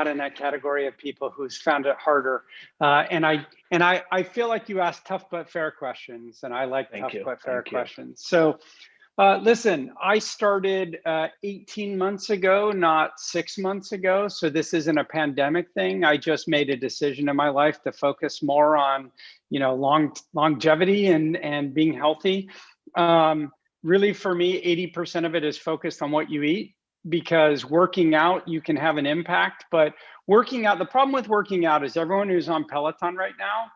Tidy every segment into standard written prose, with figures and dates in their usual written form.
in that category of people who's found it harder. And I feel like you asked tough but fair questions, and I like tough but fair questions. So listen, I started 18 months ago, not 6 months ago. So this isn't a pandemic thing. I just made a decision in my life to focus more on, longevity and being healthy. Really, for me, 80% of it is focused on what you eat, because working out, you can have an impact. But working out, the problem with working out is everyone who's on Peloton right now,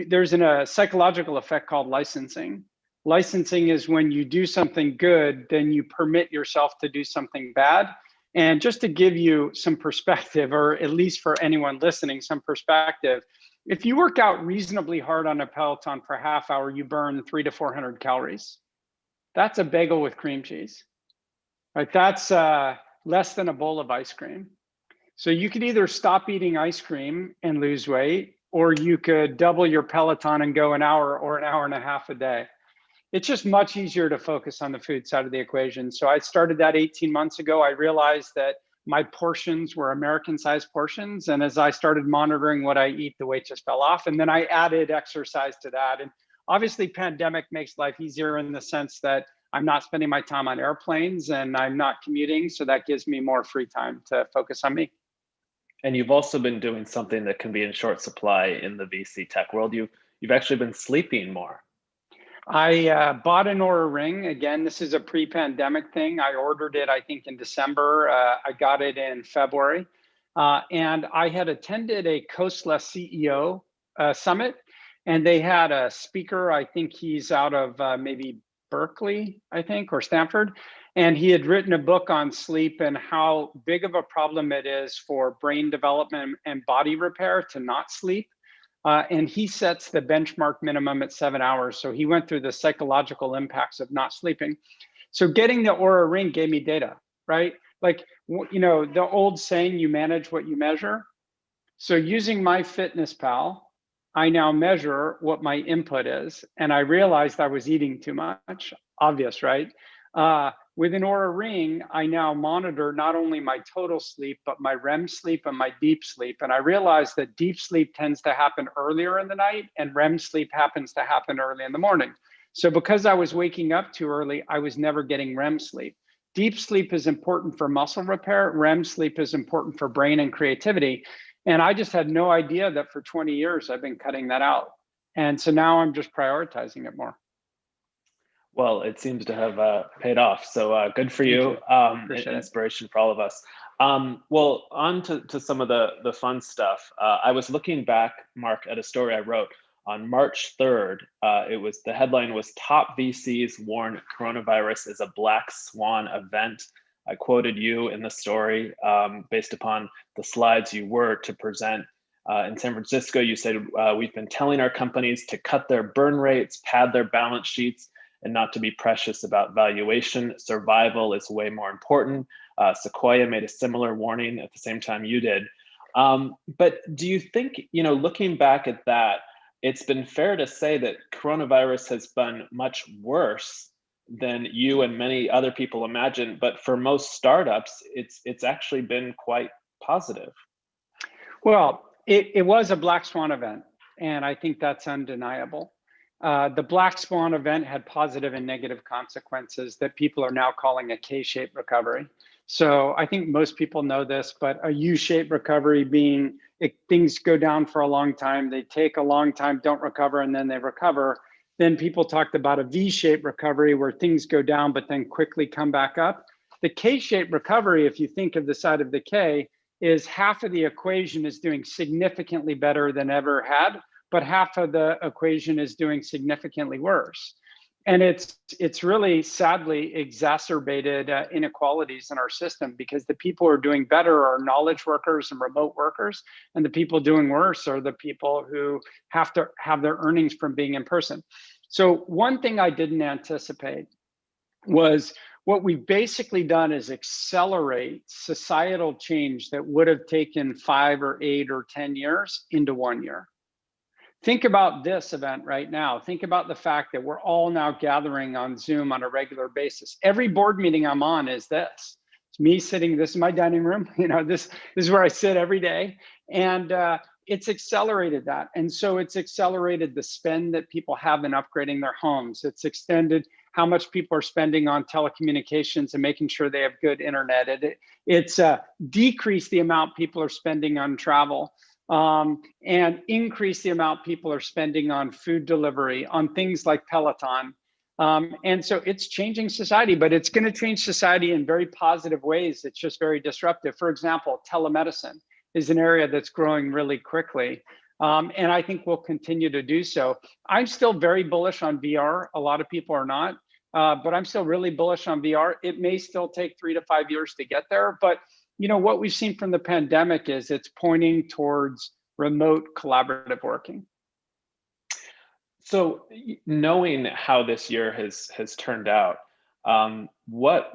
there's a psychological effect called licensing. Licensing is when you do something good, then you permit yourself to do something bad. And just to give you some perspective, or at least for anyone listening, some perspective, if you work out reasonably hard on a Peloton for a half hour, you burn 300 to 400 calories. That's a bagel with cream cheese, right? That's less than a bowl of ice cream. So you could either stop eating ice cream and lose weight, or you could double your Peloton and go an hour or an hour and a half a day. It's just much easier to focus on the food side of the equation. So I started that 18 months ago. I realized that my portions were American-sized portions. And as I started monitoring what I eat, the weight just fell off. And then I added exercise to that. And obviously, pandemic makes life easier in the sense that I'm not spending my time on airplanes and I'm not commuting. So that gives me more free time to focus on me. And you've also been doing something that can be in short supply in the VC tech world. You've actually been sleeping more. I bought an Oura Ring. Again, this is a pre-pandemic thing. I ordered it, I think, in December. I got it in February. And I had attended a Coastless CEO summit, and they had a speaker. I think he's out of maybe Berkeley, I think, or Stanford. And he had written a book on sleep and how big of a problem it is for brain development and body repair to not sleep. And he sets the benchmark minimum at 7 hours. So he went through the psychological impacts of not sleeping. So getting the Oura Ring gave me data, right? Like, the old saying, you manage what you measure. So using MyFitnessPal, I now measure what my input is. And I realized I was eating too much. Obvious, right? With an Oura Ring, I now monitor not only my total sleep, but my REM sleep and my deep sleep. And I realized that deep sleep tends to happen earlier in the night and REM sleep happens to happen early in the morning. So because I was waking up too early, I was never getting REM sleep. Deep sleep is important for muscle repair. REM sleep is important for brain and creativity. And I just had no idea that for 20 years, I've been cutting that out. And so now I'm just prioritizing it more. Well, it seems to have paid off. So good for you. Inspiration for all of us. Well, on to some of the fun stuff. I was looking back, Mark, at a story I wrote on March 3rd. The headline was "Top VCs Warn Coronavirus is a Black Swan Event." I quoted you in the story based upon the slides you were to present. In San Francisco, you said, we've been telling our companies to cut their burn rates, pad their balance sheets, and not to be precious about valuation. Survival is way more important. Sequoia made a similar warning at the same time you did. But do you think, looking back at that, it's been fair to say that coronavirus has been much worse than you and many other people imagine, but for most startups, it's actually been quite positive? Well, it was a black swan event, and I think that's undeniable. The black swan event had positive and negative consequences that people are now calling a K-shaped recovery. So I think most people know this, but a U-shaped recovery being things go down for a long time, they take a long time, don't recover, and then they recover. Then people talked about a V-shaped recovery where things go down, but then quickly come back up. The K-shaped recovery, if you think of the side of the K, is half of the equation is doing significantly better than ever had, but half of the equation is doing significantly worse. And it's really sadly exacerbated inequalities in our system, because the people who are doing better are knowledge workers and remote workers, and the people doing worse are the people who have to have their earnings from being in person. So one thing I didn't anticipate was what we've basically done is accelerate societal change that would have taken 5 or 8 or 10 years into 1 year. Think about this event right now. Think about the fact that we're all now gathering on Zoom on a regular basis. Every board meeting I'm on is this. It's me sitting, this is my dining room, this is where I sit every day. And it's accelerated that. And so it's accelerated the spend that people have in upgrading their homes. It's extended how much people are spending on telecommunications and making sure they have good internet. It's decreased the amount people are spending on travel, and increased the amount people are spending on food delivery, on things like Peloton. And so it's changing society, but it's going to change society in very positive ways. It's just very disruptive. For example, telemedicine is an area that's growing really quickly. And I think we'll continue to do so. I'm still very bullish on VR. A lot of people are not, but I'm still really bullish on VR. It may still take 3 to 5 years to get there, but what we've seen from the pandemic is it's pointing towards remote collaborative working. So knowing how this year has turned out, what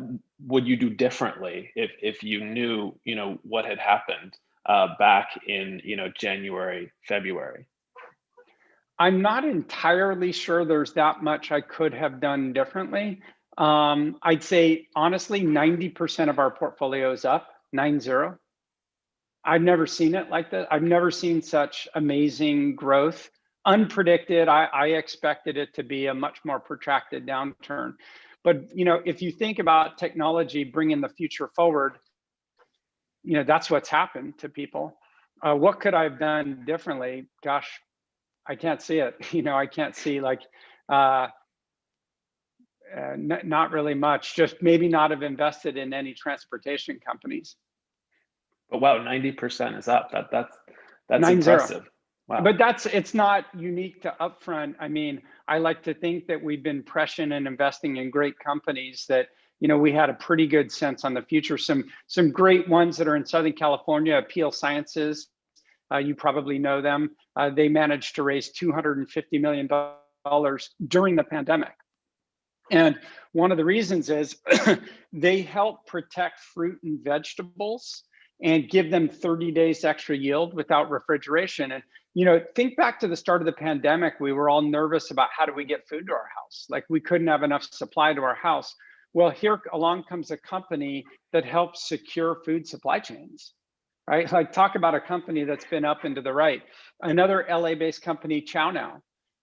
would you do differently if you knew, what had happened back in, January, February? I'm not entirely sure there's that much I could have done differently. I'd say, honestly, 90% of our portfolio is up, 90. I've never seen it like that. I've never seen such amazing growth. Unpredicted. I expected it to be a much more protracted downturn. But, if you think about technology bringing the future forward, that's what's happened to people. What could I have done differently? Gosh, I can't see it. I can't see not really much, just maybe not have invested in any transportation companies. But wow, 90% is up. That's 90. impressive. Wow. But it's not unique to Upfront. I mean, I like to think that we've been prescient in investing in great companies that, we had a pretty good sense on the future. Some great ones that are in Southern California, Appeal Sciences, you probably know them. They managed to raise $250 million during the pandemic. And one of the reasons is they help protect fruit and vegetables and give them 30 days extra yield without refrigeration. And, think back to the start of the pandemic, we were all nervous about how do we get food to our house? Like we couldn't have enough supply to our house. Well, here along comes a company that helps secure food supply chains, right? Like talk about a company that's been up and to the right. Another LA-based company, ChowNow.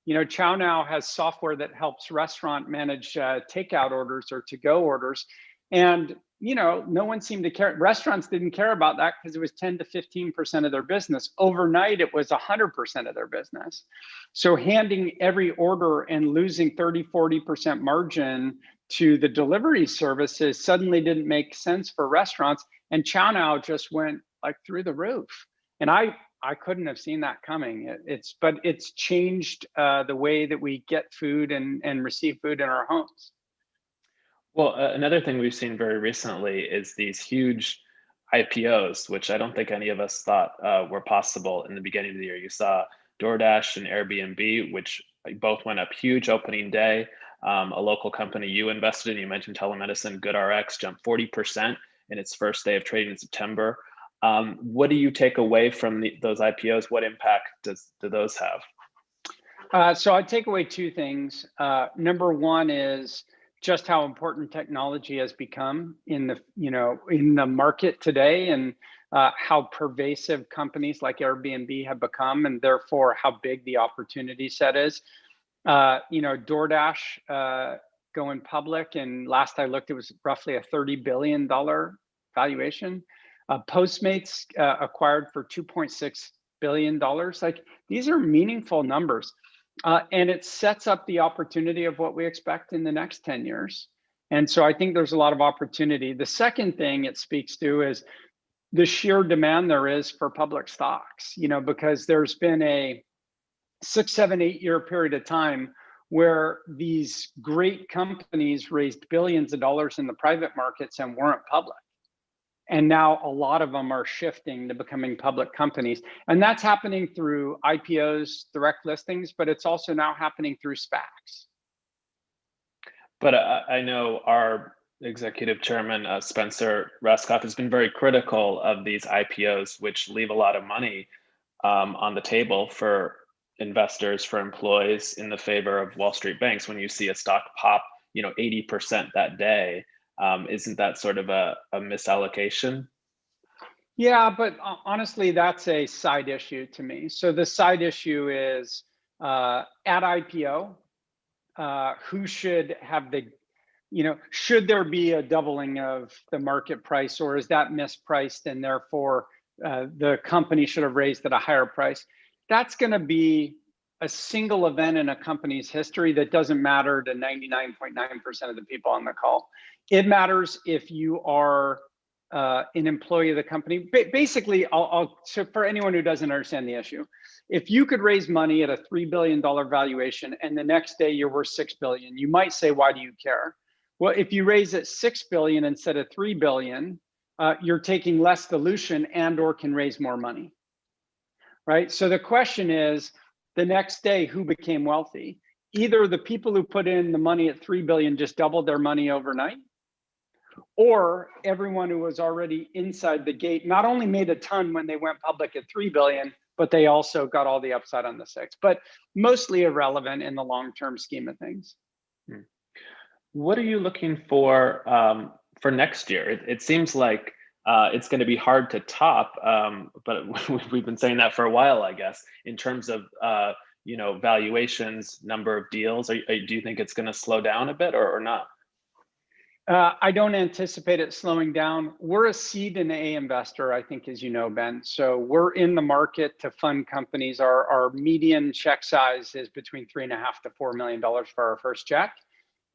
ChowNow has software that helps restaurant manage takeout orders or to-go orders. And, no one seemed to care. Restaurants didn't care about that because it was 10 to 15% of their business. Overnight, it was 100% of their business. So handing every order and losing 30, 40% margin to the delivery services suddenly didn't make sense for restaurants. And ChowNow just went like through the roof. And I couldn't have seen that coming. But it's changed the way that we get food and receive food in our homes. Well, another thing we've seen very recently is these huge IPOs, which I don't think any of us thought were possible in the beginning of the year. You saw DoorDash and Airbnb, which both went up huge opening day. A local company you invested in, you mentioned telemedicine, GoodRx, jumped 40% in its first day of trading in September. What do you take away from those IPOs? What impact do those have? So I take away two things. Number one is just how important technology has become in the market today, and how pervasive companies like Airbnb have become, and therefore how big the opportunity set is. DoorDash going public, and last I looked, it was roughly a $30 billion valuation. Postmates acquired for $2.6 billion. Like these are meaningful numbers. And it sets up the opportunity of what we expect in the next 10 years. And so I think there's a lot of opportunity. The second thing it speaks to is the sheer demand there is for public stocks, because there's been a 6, 7, 8 year period of time where these great companies raised billions of dollars in the private markets and weren't public. And now a lot of them are shifting to becoming public companies. And that's happening through IPOs, direct listings, but it's also now happening through SPACs. But I know our executive chairman, Spencer Rascoff, has been very critical of these IPOs, which leave a lot of money on the table for investors, for employees, in the favor of Wall Street banks. When you see a stock pop, 80% that day, Isn't that sort of a misallocation? Yeah, but honestly, that's a side issue to me. So the side issue is at IPO, who should have the, should there be a doubling of the market price, or is that mispriced and therefore the company should have raised at a higher price? That's going to be a single event in a company's history that doesn't matter to 99.9% of the people on the call. It matters if you are an employee of the company. Basically, so for anyone who doesn't understand the issue, if you could raise money at a $3 billion valuation and the next day you're worth $6 billion, you might say, why do you care? Well, if you raise it $6 billion instead of $3 billion, you're taking less dilution and or can raise more money, right? So the question is, the next day, who became wealthy? Either the people who put in the money at 3 billion just doubled their money overnight, or everyone who was already inside the gate not only made a ton when they went public at 3 billion, but they also got all the upside on the 6, but mostly irrelevant in the long-term scheme of things. What are you looking for next year? It seems like it's going to be hard to top, but we've been saying that for a while, I guess, in terms of valuations, number of deals. Do you think it's going to slow down a bit or not? I don't anticipate it slowing down. We're a seed and A investor, I think, as you know, Ben. So we're in the market to fund companies. Our median check size is between $3.5 to $4 million for our first check.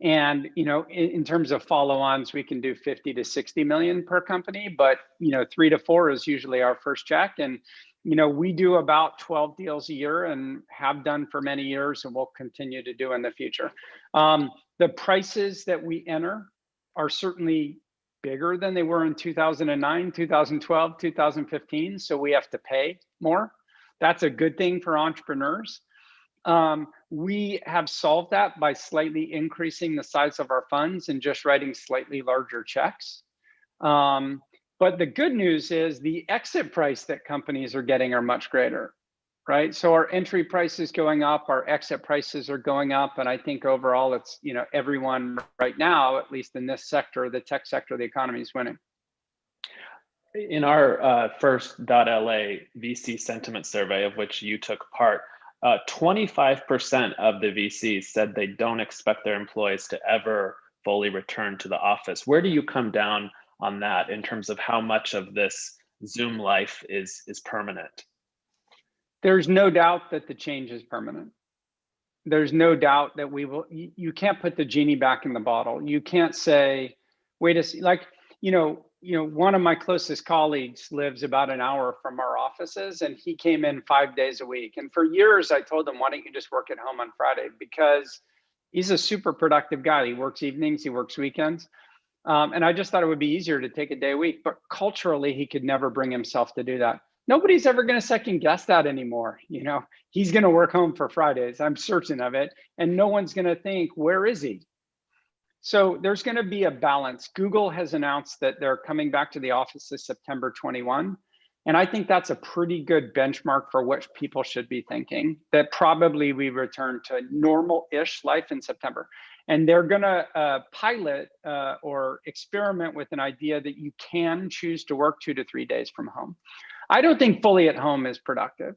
And, in terms of follow-ons, we can do 50 to 60 million per company, but, 3 to 4 is usually our first check. And, we do about 12 deals a year and have done for many years and will continue to do in the future. The prices that we enter are certainly bigger than they were in 2009, 2012, 2015. So we have to pay more. That's a good thing for entrepreneurs. We have solved that by slightly increasing the size of our funds and just writing slightly larger checks. But the good news is the exit price that companies are getting are much greater, right? So our entry price is going up, our exit prices are going up. And I think overall it's, everyone right now, at least in this sector, the tech sector, the economy is winning. In our first dot.LA VC sentiment survey, of which you took part, 25% of the VCs said they don't expect their employees to ever fully return to the office. Where do you come down on that in terms of how much of this Zoom life is permanent? There's no doubt that the change is permanent. There's no doubt that we will, you can't put the genie back in the bottle. You can't say, wait a second, like, one of my closest colleagues lives about an hour from our offices and he came in 5 days a week. And for years I told him, why don't you just work at home on Friday? Because he's a super productive guy. He works evenings, he works weekends. And I just thought it would be easier to take a day a week, but culturally he could never bring himself to do that. Nobody's ever going to second guess that anymore. He's going to work home for Fridays. I'm certain of it. And no one's going to think, where is he? So there's going to be a balance. Google has announced that they're coming back to the office this September 21. And I think that's a pretty good benchmark for what people should be thinking, that probably we return to normal-ish life in September. And they're going to pilot or experiment with an idea that you can choose to work 2 to 3 days from home. I don't think fully at home is productive.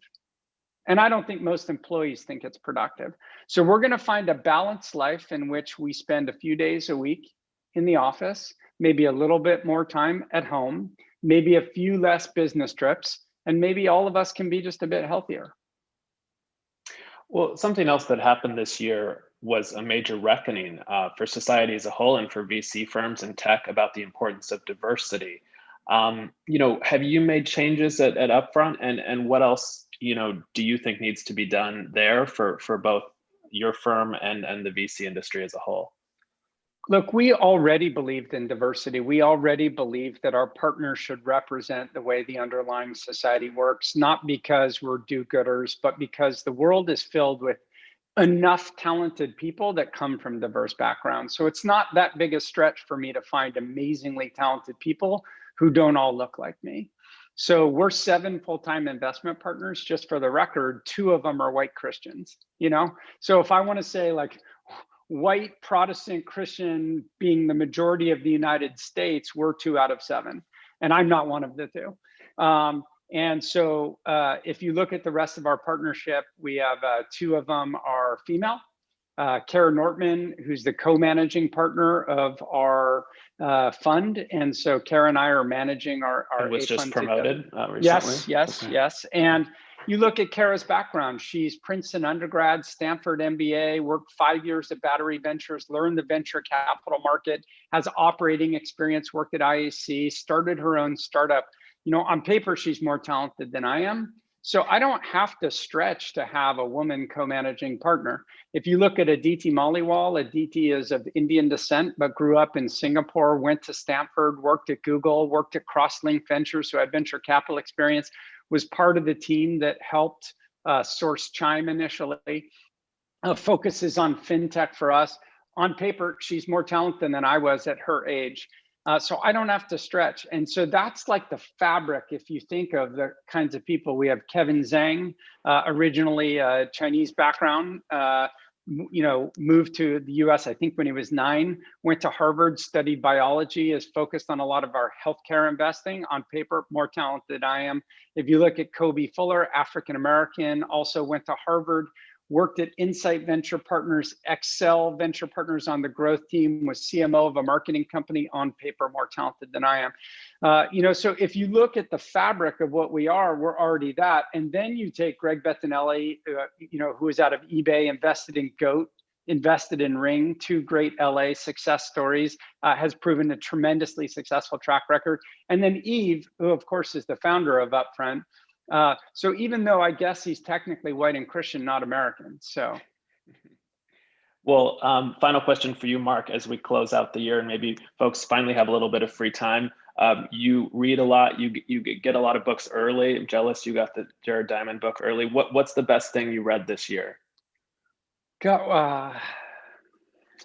And I don't think most employees think it's productive. So we're going to find a balanced life in which we spend a few days a week in the office, maybe a little bit more time at home, maybe a few less business trips, and maybe all of us can be just a bit healthier. Well, something else that happened this year was a major reckoning for society as a whole and for VC firms and tech about the importance of diversity. Have you made changes at Upfront, and what else do you think needs to be done there for both your firm and the VC industry as a whole? Look, we already believed in diversity. We already believed that our partners should represent the way the underlying society works, not because we're do-gooders, but because the world is filled with enough talented people that come from diverse backgrounds. So it's not that big a stretch for me to find amazingly talented people who don't all look like me. So we're 7 full-time investment partners. Just for the record, 2 of them are white Christians, So if I want to say, like, white Protestant Christian being the majority of the United States, we're 2 out of 7. And I'm not one of the 2. And so if you look at the rest of our partnership, we have 2 of them are female. Kara Nortman, who's the co-managing partner of our fund. And so Kara and I are managing our and was just promoted recently. Yes. And you look at Kara's background, she's Princeton undergrad, Stanford MBA, worked 5 years at Battery Ventures, learned the venture capital market, has operating experience, worked at IAC, started her own startup. You know, on paper, she's more talented than I am. So I don't have to stretch to have a woman co-managing partner. If you look at Aditi Maliwal, Aditi is of Indian descent, but grew up in Singapore, went to Stanford, worked at Google, worked at Crosslink Ventures, so had venture capital experience, was part of the team that helped source Chime initially, focuses on fintech for us. On paper, she's more talented than I was at her age. So I don't have to stretch. And so that's like the fabric. If you think of the kinds of people, we have Kevin Zhang, originally a Chinese background, moved to the US, I think when he was 9, went to Harvard, studied biology, is focused on a lot of our healthcare investing. On paper, more talented than I am. If you look at Kobe Fuller, African-American, also went to Harvard, worked at Insight Venture Partners, Excel Venture Partners on the growth team, was CMO of a marketing company, on paper more talented than I am. So if you look at the fabric of what we are, we're already that. And then you take Greg Bettinelli, who is out of eBay, invested in Goat, invested in Ring, 2 great LA success stories, has proven a tremendously successful track record. And then Eve, who of course is the founder of Upfront. So even though I guess he's technically white and Christian, not American, so. Well, final question for you, Mark, as we close out the year and maybe folks finally have a little bit of free time. You read a lot, you get a lot of books early. I'm jealous you got the Jared Diamond book early. What's the best thing you read this year?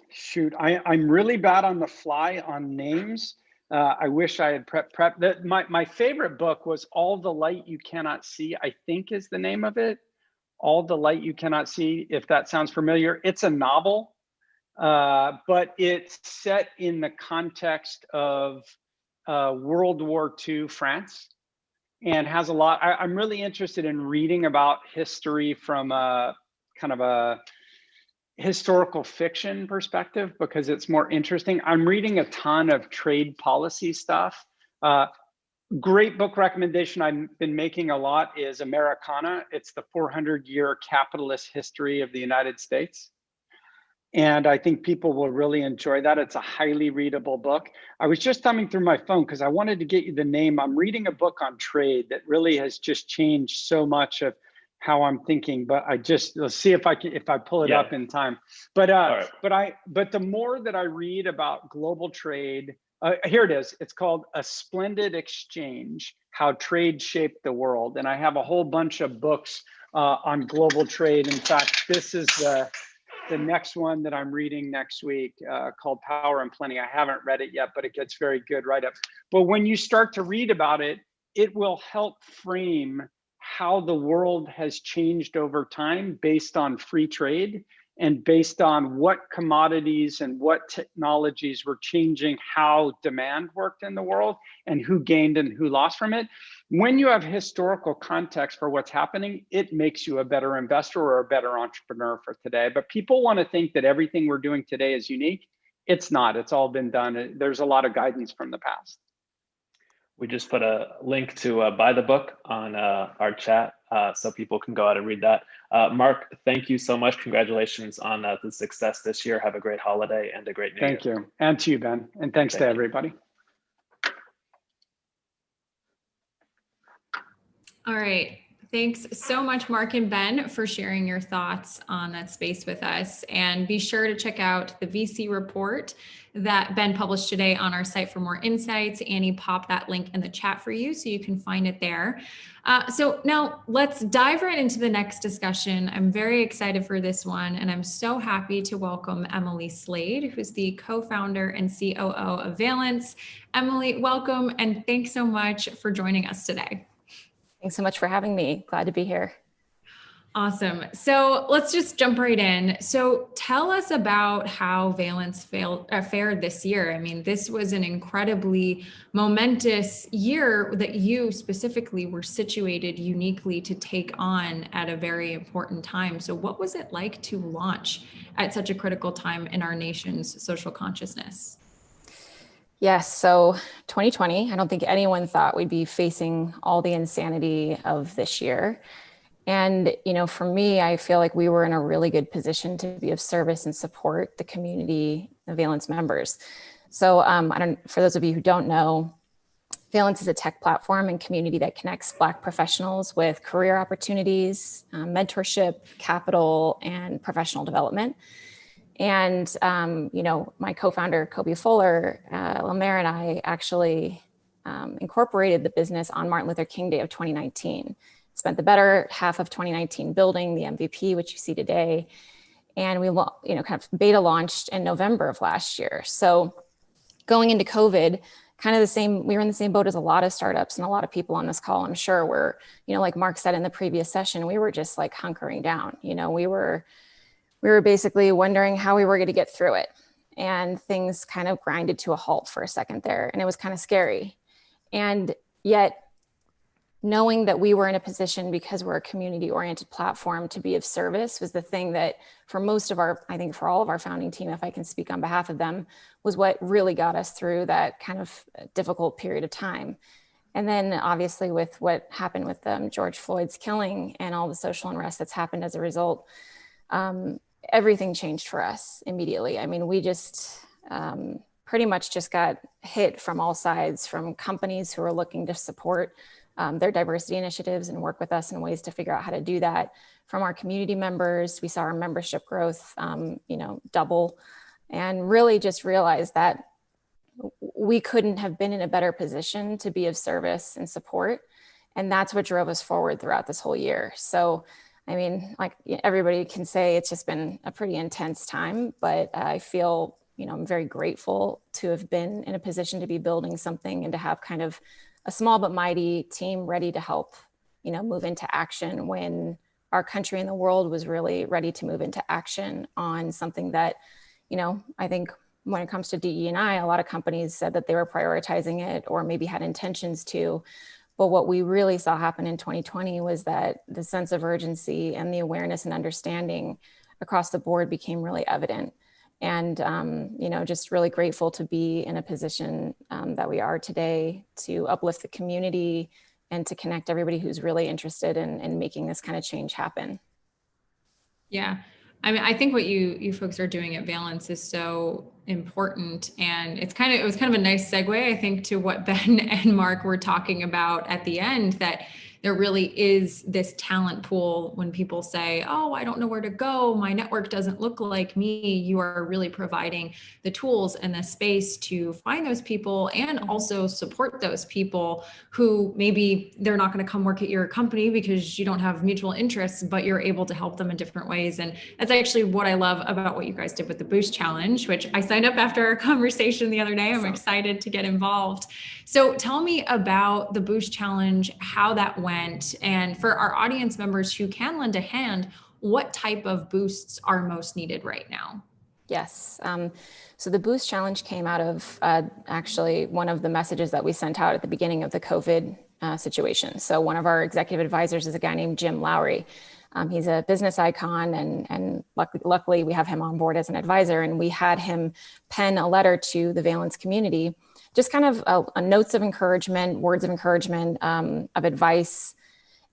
Shoot, I'm really bad on the fly on names. I wish I had prepped. My favorite book was All the Light You Cannot See, I think is the name of it. All the Light You Cannot See, if that sounds familiar. It's a novel, but it's set in the context of World War II France, and has a lot. I'm really interested in reading about history from a kind of a historical fiction perspective because it's more interesting. I'm reading a ton of trade policy stuff. Great book recommendation I've been making a lot is Americana. It's the 400-year capitalist history of the United States. And I think people will really enjoy that. It's a highly readable book. I was just thumbing through my phone because I wanted to get you the name. I'm reading a book on trade that really has just changed so much of how I'm thinking, but let's see if I pull it up in time. But the more that I read about global trade, here it is. It's called A Splendid Exchange: How Trade Shaped the World. And I have a whole bunch of books on global trade. In fact, this is the next one that I'm reading next week, called Power and Plenty. I haven't read it yet, but it gets very good right up. But when you start to read about it, it will help frame how the world has changed over time based on free trade and based on what commodities and what technologies were changing how demand worked in the world and who gained and who lost from it. When you have historical context for what's happening, it makes you a better investor or a better entrepreneur for today. But people want to think that everything we're doing today is unique. It's not. It's all been done. There's a lot of guidance from the past. We just put a link to buy the book on our chat so people can go out and read that. Mark, thank you so much. Congratulations on the success this year. Have a great holiday and a great new year. Thank you. And to you, Ben. And thanks to everybody. All right. Thanks so much, Mark and Ben, for sharing your thoughts on that space with us. And be sure to check out the VC report that Ben published today on our site for more insights. Annie popped that link in the chat for you, so you can find it there. So now let's dive right into the next discussion. I'm very excited for this one, and I'm so happy to welcome Emily Slade, who's the co-founder and COO of Valence. Emily, welcome, and thanks so much for joining us today. Thanks so much for having me. Glad to be here. Awesome. So let's just jump right in. So tell us about how Valence fared this year. I mean, this was an incredibly momentous year that you specifically were situated uniquely to take on at a very important time. So what was it like to launch at such a critical time in our nation's social consciousness? Yes. So 2020, I don't think anyone thought we'd be facing all the insanity of this year. And, for me, I feel like we were in a really good position to be of service and support the community, the Valence members. So for those of you who don't know, Valence is a tech platform and community that connects Black professionals with career opportunities, mentorship, capital, and professional development. And, my co-founder, Kobe Fuller, Lemaire, and I actually incorporated the business on Martin Luther King Day of 2019. Spent the better half of 2019 building the MVP, which you see today. And we, kind of beta launched in November of last year. So going into COVID, we were in the same boat as a lot of startups and a lot of people on this call, I'm sure were, like Mark said in the previous session, we were just like hunkering down. We were basically wondering how we were going to get through it. And things kind of grinded to a halt for a second there. And it was kind of scary. And yet, knowing that we were in a position, because we're a community-oriented platform, to be of service was the thing that for all of our founding team, if I can speak on behalf of them, was what really got us through that kind of difficult period of time. And then obviously with what happened with George Floyd's killing and all the social unrest that's happened as a result, everything changed for us immediately. I mean, we just pretty much just got hit from all sides, from companies who are looking to support their diversity initiatives and work with us in ways to figure out how to do that. From our community members, we saw our membership growth, double, and really just realized that we couldn't have been in a better position to be of service and support. And that's what drove us forward throughout this whole year. So, I mean, like everybody can say, it's just been a pretty intense time, but I feel, I'm very grateful to have been in a position to be building something and to have kind of a small but mighty team ready to help, move into action when our country and the world was really ready to move into action on something that, I think when it comes to DE&I, a lot of companies said that they were prioritizing it or maybe had intentions to. But what we really saw happen in 2020 was that the sense of urgency and the awareness and understanding across the board became really evident. And, just really grateful to be in a position that we are today to uplift the community and to connect everybody who's really interested in making this kind of change happen. Yeah. I mean, I think what you folks are doing at Valence is so important, and it was kind of a nice segue, I think, to what Ben and Mark were talking about at the end, that there really is this talent pool. When people say, oh, I don't know where to go, my network doesn't look like me, you are really providing the tools and the space to find those people and also support those people who maybe they're not going to come work at your company because you don't have mutual interests, but you're able to help them in different ways. And that's actually what I love about what you guys did with the Boost Challenge, which I signed up after our conversation the other day. I'm excited to get involved. So tell me about the Boost Challenge, how that went, and for our audience members who can lend a hand, what type of boosts are most needed right now? Yes. So the Boost Challenge came out of actually one of the messages that we sent out at the beginning of the COVID situation. So one of our executive advisors is a guy named Jim Lowry. He's a business icon, and luckily we have him on board as an advisor, and we had him pen a letter to the Valence community, just kind of a notes of encouragement, words of encouragement, of advice,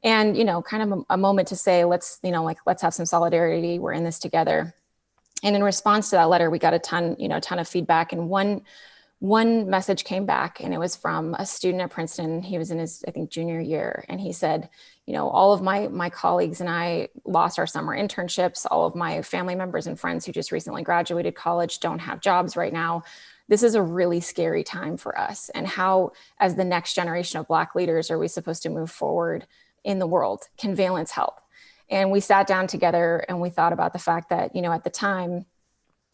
and, kind of a moment to say, let's have some solidarity. We're in this together. And in response to that letter, we got a ton of feedback. And one message came back, and it was from a student at Princeton. He was in his, I think, junior year. And he said, all of my colleagues and I lost our summer internships. All of my family members and friends who just recently graduated college don't have jobs right now. This is a really scary time for us. And how, as the next generation of Black leaders, are we supposed to move forward in the world? Can Valence help? And we sat down together and we thought about the fact that, at the time,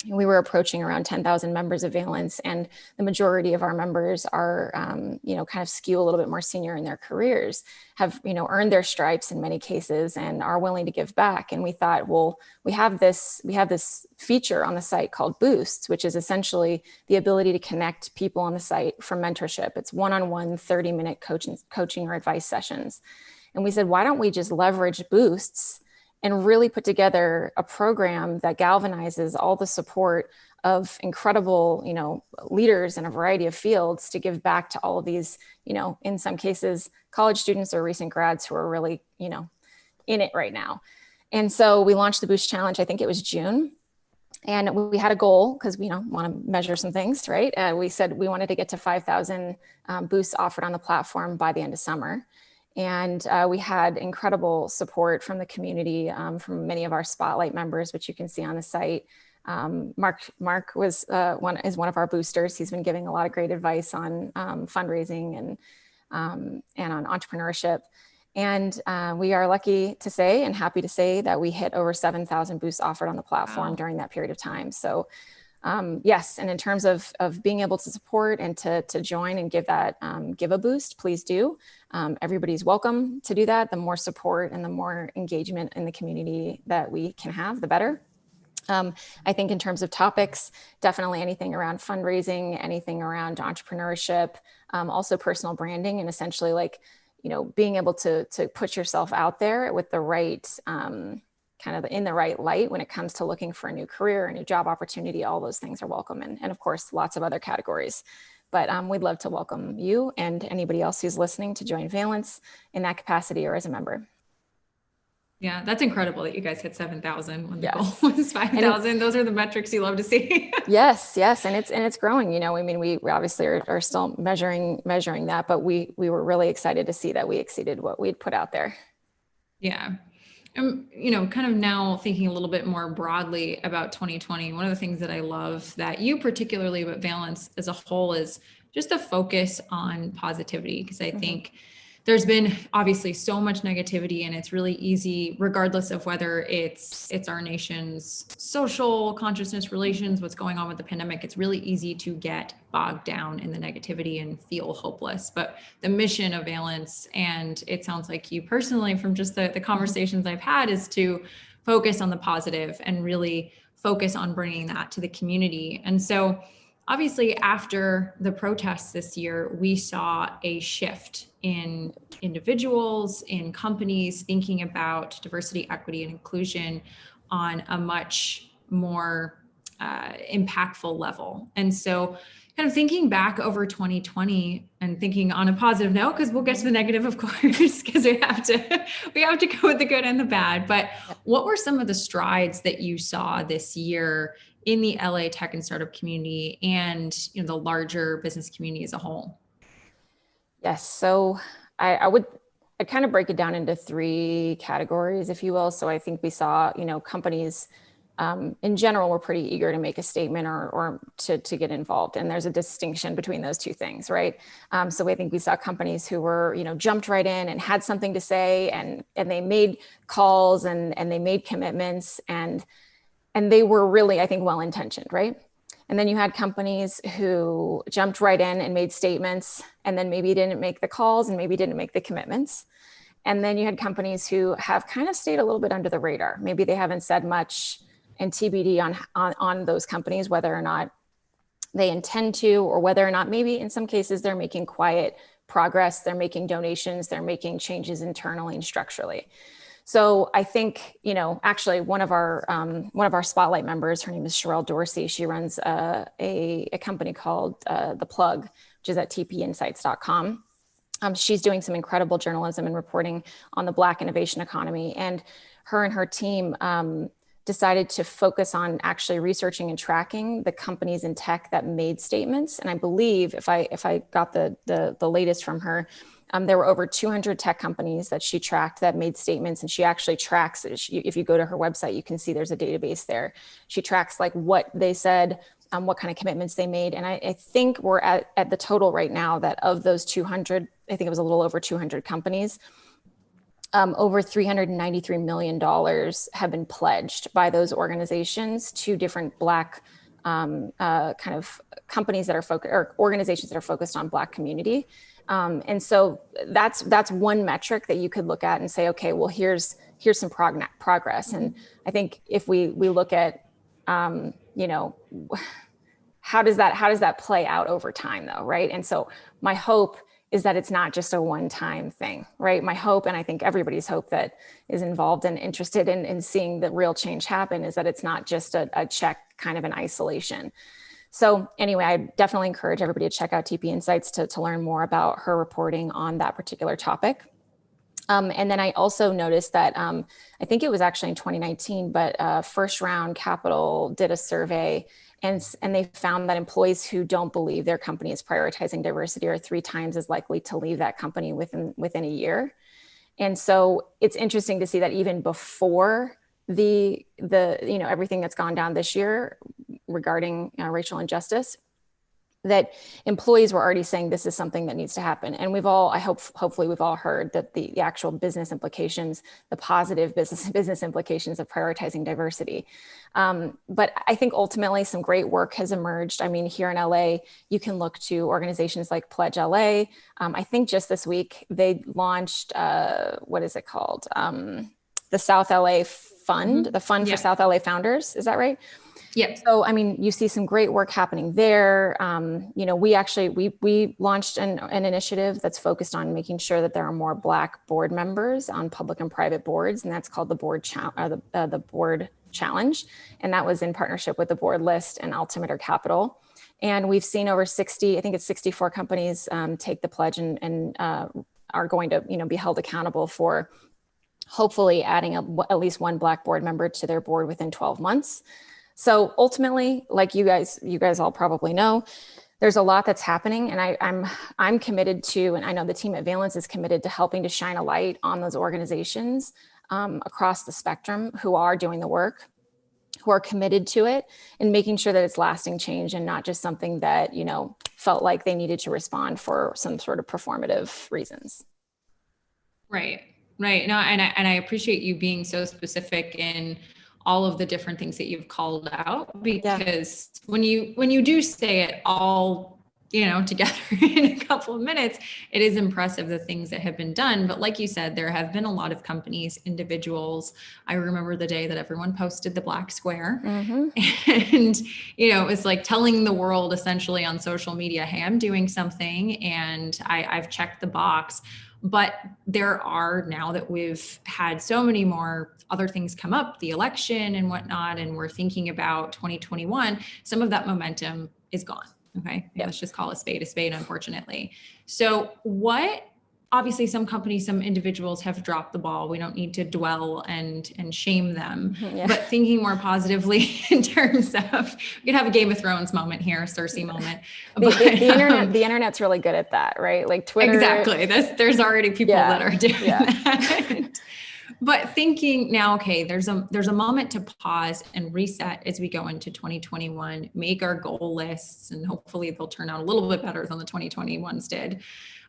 we were approaching around 10,000 members of Valence, and the majority of our members are, kind of skew a little bit more senior in their careers, have, earned their stripes in many cases and are willing to give back. And we thought, well, we have this feature on the site called Boosts, which is essentially the ability to connect people on the site for mentorship. It's one-on-one 30-minute coaching or advice sessions. And we said, why don't we just leverage Boosts and really put together a program that galvanizes all the support of incredible, leaders in a variety of fields to give back to all of these, in some cases, college students or recent grads who are really, in it right now. And so we launched the Boost Challenge, I think it was June. And we had a goal because we want to measure some things, right? We said we wanted to get to 5,000 boosts offered on the platform by the end of summer. And we had incredible support from the community, from many of our Spotlight members, which you can see on the site. Mark was one of our boosters. He's been giving a lot of great advice on fundraising and on entrepreneurship. And we are lucky to say and happy to say that we hit over 7,000 boosts offered on the platform during that period of time. So yes, and in terms of being able to support and to join and give that give a boost, please do. Everybody's welcome to do that. The more support and the more engagement in the community that we can have, the better. I think in terms of topics, definitely anything around fundraising, anything around entrepreneurship, also personal branding, and essentially being able to put yourself out there with the right kind of in the right light when it comes to looking for a new career, a new job opportunity. All those things are welcome. And of course, lots of other categories. But we'd love to welcome you and anybody else who's listening to join Valence in that capacity or as a member. Yeah, that's incredible that you guys hit 7,000 when the goal was 5,000. Those are the metrics you love to see. yes, and it's growing. We obviously are still measuring that, but we were really excited to see that we exceeded what we'd put out there. Yeah. Kind of now thinking a little bit more broadly about 2020, one of the things that I love that you particularly, but Valence as a whole, is just the focus on positivity. Because I think there's been obviously so much negativity, and it's really easy, regardless of whether it's our nation's social consciousness relations, what's going on with the pandemic, it's really easy to get bogged down in the negativity and feel hopeless. But the mission of Valence, and it sounds like you personally from just the conversations I've had, is to focus on the positive and really focus on bringing that to the community. And so obviously, after the protests this year, we saw a shift in individuals, in companies thinking about diversity, equity, and inclusion on a much more impactful level. And so kind of thinking back over 2020 and thinking on a positive note, because we'll get to the negative, of course, because we have to go with the good and the bad. But what were some of the strides that you saw this year in the LA tech and startup community and the larger business community as a whole? Yes. So I'd kind of break it down into three categories, if you will. So I think we saw, companies in general were pretty eager to make a statement or to get involved. And there's a distinction between those two things, right? So I think we saw companies who were, jumped right in and had something to say, and they made calls and they made commitments, and they were really, I think, well-intentioned, right? And then you had companies who jumped right in and made statements, and then maybe didn't make the calls and maybe didn't make the commitments. And then you had companies who have kind of stayed a little bit under the radar. Maybe they haven't said much, and TBD on those companies, whether or not they intend to, or whether or not maybe in some cases they're making quiet progress, they're making donations, they're making changes internally and structurally. So I think, actually one of our Spotlight members, her name is Sherelle Dorsey. She runs a company called The Plug, which is at tpinsights.com. She's doing some incredible journalism and reporting on the Black innovation economy. And her team decided to focus on actually researching and tracking the companies in tech that made statements. And I believe, if I got the latest from her, there were over 200 tech companies that she tracked that made statements, and she actually tracks it. If you go to her website, you can see there's a database there. She tracks what they said, what kind of commitments they made. And I think we're at the total right now that of those 200, I think it was a little over 200 companies, over $393 million have been pledged by those organizations to different Black kind of companies that are focused, or organizations that are focused on Black community. And so that's one metric that you could look at and say, okay, well, here's some progress. And I think if we look at, you know, how does that play out over time though, right? And so my hope is that it's not just a one-time thing, right? My hope, and I think everybody's hope that is involved and interested in seeing the real change happen, is that it's not just a check kind of in isolation. So anyway, I definitely encourage everybody to check out TP Insights to learn more about her reporting on that particular topic. And then I also noticed that, I think it was actually in 2019, but First Round Capital did a survey, and they found that employees who don't believe their company is prioritizing diversity are 3 times as likely to leave that company within a year. And so it's interesting to see that even before the you know, everything that's gone down this year regarding racial injustice, that employees were already saying this is something that needs to happen. And hopefully we've all heard that the actual business implications, the positive business implications of prioritizing diversity. But I think ultimately some great work has emerged. I mean, here in LA, you can look to organizations like Pledge LA. I think just this week they launched, what is it called? The South LA Fund, the Fund for South LA Founders. Is that right? Yeah. So, I mean, you see some great work happening there. You know, we launched an initiative that's focused on making sure that there are more Black board members on public and private boards, and that's called the Board Challenge. And that was in partnership with the Board List and Altimeter Capital. And we've seen over 60, I think it's 64 companies take the pledge and are going to, you know, be held accountable for hopefully adding at least one Black board member to their board within 12 months. So ultimately, like you guys all probably know, there's a lot that's happening, and I'm committed to, and I know the team at Valence is committed to helping to shine a light on those organizations across the spectrum who are doing the work, who are committed to it, and making sure that it's lasting change and not just something that, you know, felt like they needed to respond for some sort of performative reasons. Right. No, and I appreciate you being so specific in all of the different things that you've called out, because when you do say it all, you know, together in a couple of minutes, it is impressive the things that have been done. But like you said, there have been a lot of companies, individuals. I remember the day that everyone posted the black square, and, you know, it was like telling the world essentially on social media, hey, I'm doing something and I've checked the box. But there are, now that we've had so many more other things come up, the election and whatnot, and we're thinking about 2021, some of that momentum is gone. Okay. Let's just call a spade, unfortunately. So obviously some companies, some individuals have dropped the ball. We don't need to dwell and shame them, but thinking more positively in terms of, we could have a Game of Thrones moment here, a Cersei moment. The internet's really good at that, right? Like Twitter. Exactly. There's already people that are doing that. But thinking now, okay, there's a moment to pause and reset as we go into 2021, make our goal lists, and hopefully they'll turn out a little bit better than the 2021s did.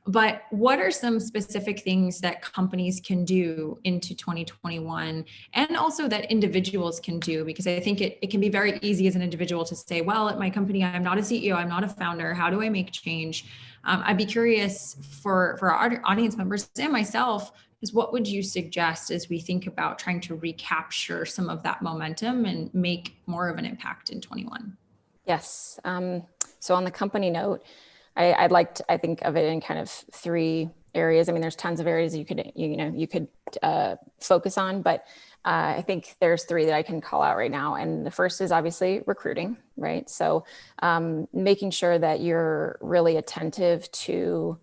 But what are some specific things that companies can do into 2021, and also that individuals can do? Because I think it can be very easy as an individual to say, well, at my company, I'm not a CEO, I'm not a founder. How do I make change? I'd be curious for our audience members and myself, is what would you suggest as we think about trying to recapture some of that momentum and make more of an impact in 21? Yes. So on the company note, I think of it in kind of 3 areas. I mean, there's tons of areas you could focus on, but I think there's 3 that I can call out right now. And the first is obviously recruiting, right? So making sure that you're really attentive to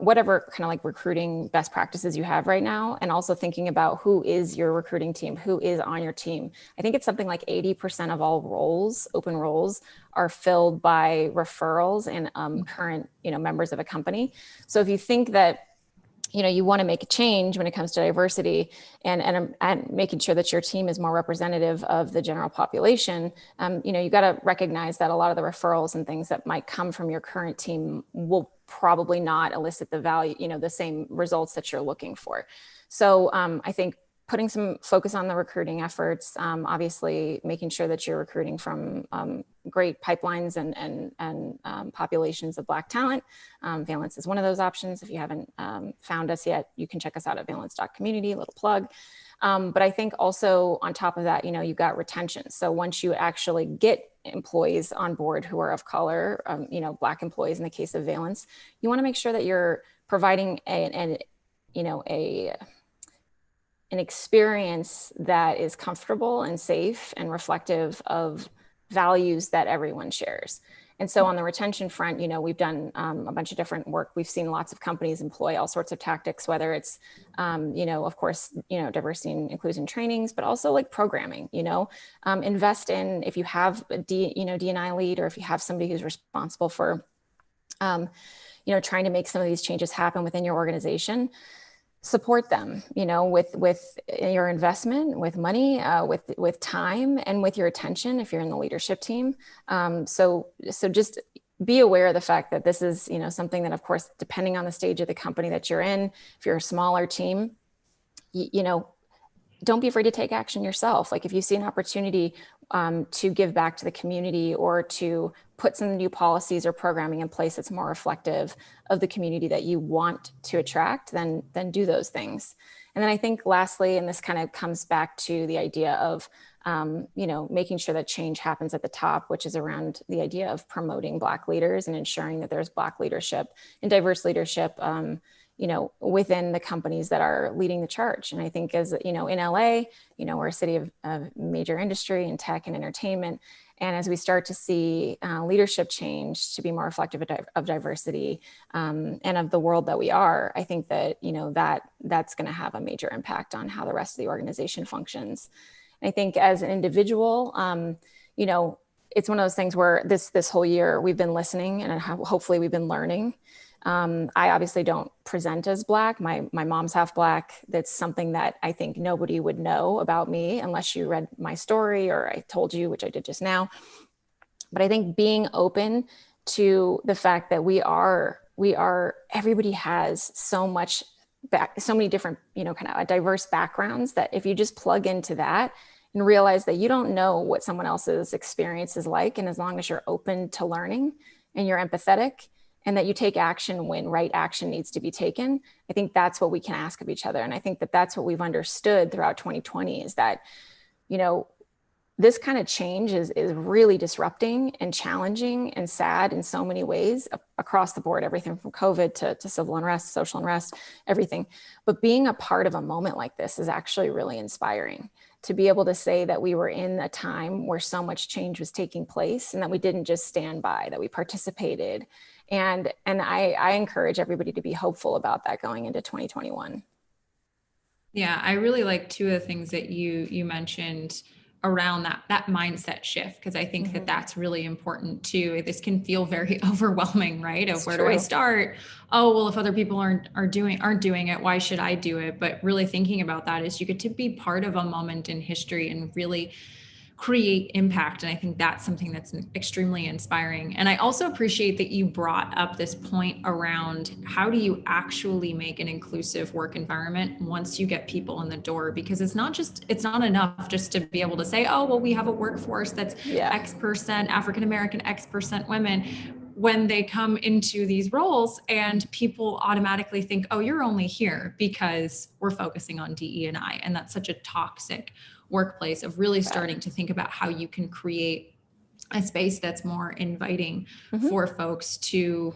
whatever kind of like recruiting best practices you have right now, and also thinking about who is your recruiting team, who is on your team. I think it's something like 80% of all open roles are filled by referrals and current, members of a company. So if you think that, you want to make a change when it comes to diversity and making sure that your team is more representative of the general population, you got to recognize that a lot of the referrals and things that might come from your current team will probably not elicit the value, the same results that you're looking for. So I think putting some focus on the recruiting efforts, obviously making sure that you're recruiting from great pipelines and populations of Black talent. Valence is one of those options. If you haven't found us yet, you can check us out at valence.community, a little plug. But I think also on top of that, you've got retention. So once you actually get employees on board who are of color, Black employees in the case of Valence, you want to make sure that you're providing an experience that is comfortable and safe and reflective of values that everyone shares. And so on the retention front, we've done a bunch of different work. We've seen lots of companies employ all sorts of tactics, whether it's, of course, diversity and inclusion trainings, but also like programming, invest in, if you have a D&I lead, or if you have somebody who's responsible for, trying to make some of these changes happen within your organization, support them, with your investment, with money, with time, and with your attention if you're in the leadership team. So just be aware of the fact that this is, something that, of course, depending on the stage of the company that you're in, if you're a smaller team, don't be afraid to take action yourself. Like if you see an opportunity to give back to the community, or to put some new policies or programming in place that's more reflective of the community that you want to attract, then do those things. And then I think lastly, and this kind of comes back to the idea of, making sure that change happens at the top, which is around the idea of promoting Black leaders and ensuring that there's Black leadership and diverse leadership, within the companies that are leading the charge. And I think as, in LA, we're a city of major industry and tech and entertainment. And as we start to see leadership change to be more reflective of diversity and of the world that we are, I think that, that's going to have a major impact on how the rest of the organization functions. And I think as an individual, it's one of those things where this whole year we've been listening, and hopefully we've been learning. I obviously don't present as Black. My mom's half Black. That's something that I think nobody would know about me unless you read my story or I told you, which I did just now. But I think being open to the fact that everybody has so many different, kind of diverse backgrounds, that if you just plug into that and realize that you don't know what someone else's experience is like, and as long as you're open to learning and you're empathetic, and that you take action when right action needs to be taken, I think that's what we can ask of each other. And I think that that's what we've understood throughout 2020 is that, this kind of change is really disrupting and challenging and sad in so many ways across the board, everything from COVID to civil unrest, social unrest, everything. But being a part of a moment like this is actually really inspiring, to be able to say that we were in a time where so much change was taking place and that we didn't just stand by, that we participated. And I encourage everybody to be hopeful about that going into 2021. Yeah, I really like two of the things that you mentioned around that mindset shift, because I think that that's really important too. This can feel very overwhelming, right? Of where do I start? Oh, well, if other people aren't doing it, why should I do it? But really thinking about that is you get to be part of a moment in history and really create impact. And I think that's something that's extremely inspiring. And I also appreciate that you brought up this point around how do you actually make an inclusive work environment once you get people in the door, because it's not enough just to be able to say, oh, well, we have a workforce that's X% African-American, X% women, when they come into these roles and people automatically think, oh, you're only here because we're focusing on DE&I. And that's such a toxic workplace of really starting to think about how you can create a space that's more inviting for folks to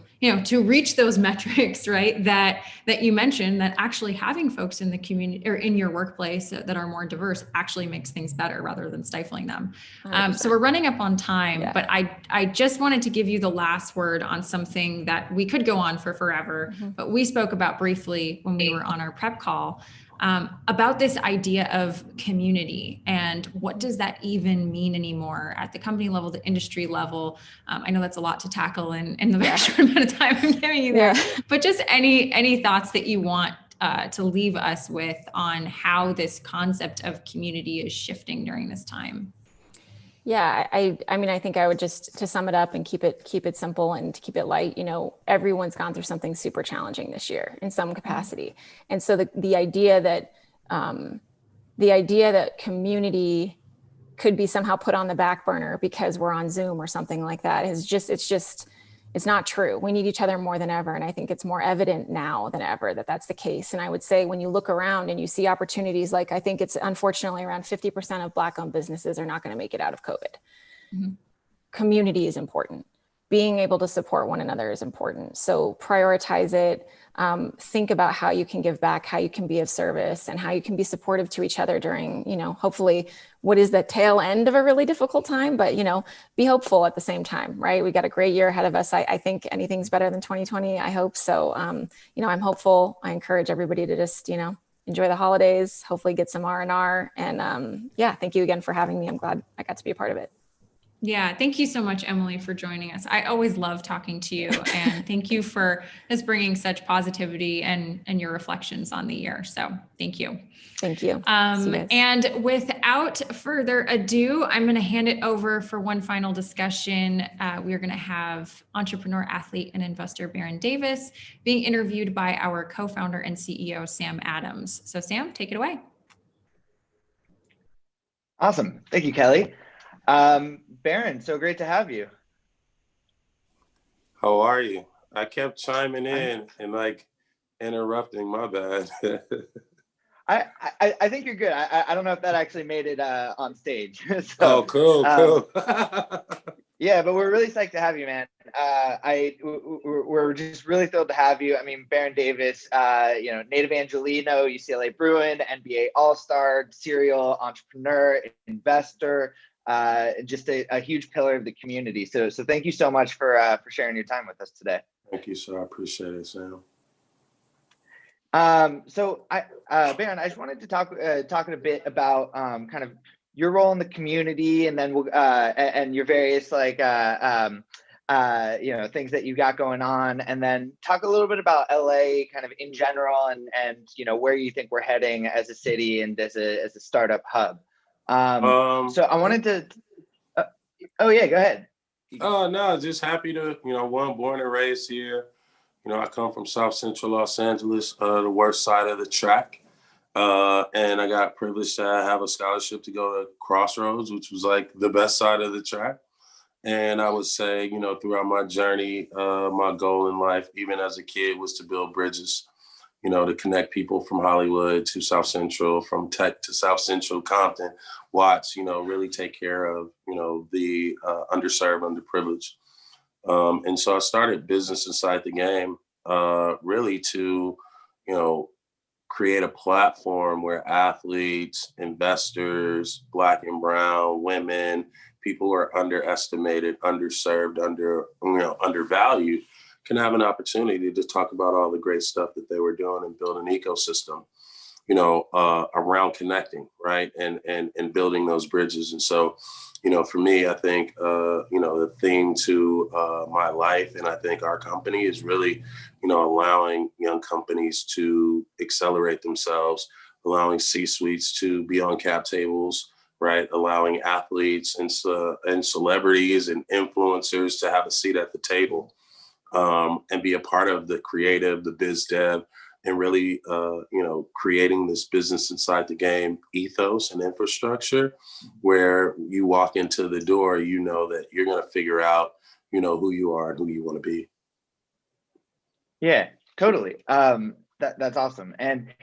reach those metrics, right? That you mentioned, that actually having folks in the community or in your workplace that are more diverse actually makes things better rather than stifling them. So we're running up on time, but I just wanted to give you the last word on something that we could go on for forever, but we spoke about briefly when we were on our prep call. About this idea of community and what does that even mean anymore at the company level, the industry level. I know that's a lot to tackle in the very short amount of time I'm giving you there, but just any thoughts that you want to leave us with on how this concept of community is shifting during this time. Yeah, I mean, I think I would just, to sum it up and keep it simple and to keep it light, everyone's gone through something super challenging this year in some capacity. And so the idea that community could be somehow put on the back burner because we're on Zoom or something like that it's not true. We need each other more than ever. And I think it's more evident now than ever that that's the case. And I would say when you look around and you see opportunities, like I think it's unfortunately around 50% of Black-owned businesses are not going to make it out of COVID. Mm-hmm. Community is important. Being able to support one another is important. So prioritize it. Think about how you can give back, how you can be of service, and how you can be supportive to each other during, hopefully what is the tail end of a really difficult time, but, be hopeful at the same time, right? We got a great year ahead of us. I think anything's better than 2020. I hope so. I'm hopeful. I encourage everybody to just, enjoy the holidays, hopefully get some R&R. And thank you again for having me. I'm glad I got to be a part of it. Yeah, thank you so much, Emily, for joining us. I always love talking to you, and thank you for just bringing such positivity and your reflections on the year. So thank you. Thank you. And without further ado, I'm going to hand it over for one final discussion. We are going to have entrepreneur, athlete, and investor Baron Davis being interviewed by our co-founder and CEO, Sam Adams. So Sam, take it away. Awesome. Thank you, Kelly. Baron, so great to have you. How are you? I kept chiming in and interrupting. My bad. I think you're good. I don't know if that actually made it on stage. So, cool. Yeah, but we're really psyched to have you, man. We're just really thrilled to have you. I mean, Baron Davis, native Angelino, UCLA Bruin, NBA All-Star, serial entrepreneur, investor. Just a huge pillar of the community. So thank you so much for sharing your time with us today. Thank you, sir. I appreciate it, Sam. Baron, I just wanted to talk a bit about kind of your role in the community, and then we'll and your various things that you got going on, and then talk a little bit about LA kind of in general, and where you think we're heading as a city and as a startup hub. So I wanted to, go ahead. Oh, no, just happy to, born and raised here. I come from South Central Los Angeles, the worst side of the track. And I got privileged to have a scholarship to go to Crossroads, which was like the best side of the track. And I would say, throughout my journey, my goal in life, even as a kid, was to build bridges. To connect people from Hollywood to South Central, from Tech to South Central, Compton, Watts, really take care of, the underserved, underprivileged. And so I started business inside the game, really to, create a platform where athletes, investors, Black and brown, women, people who are underestimated, underserved, undervalued, can have an opportunity to talk about all the great stuff that they were doing and build an ecosystem, around connecting, right? And building those bridges. And so, for me, I think, the theme to my life, and I think our company, is really, allowing young companies to accelerate themselves, allowing C-suites to be on cap tables, right? Allowing athletes and celebrities and influencers to have a seat at the table. And be a part of the creative, the biz dev, and really, creating this business inside the game ethos and infrastructure where you walk into the door, that you're going to figure out, who you are and who you want to be. Yeah, totally. That's awesome. And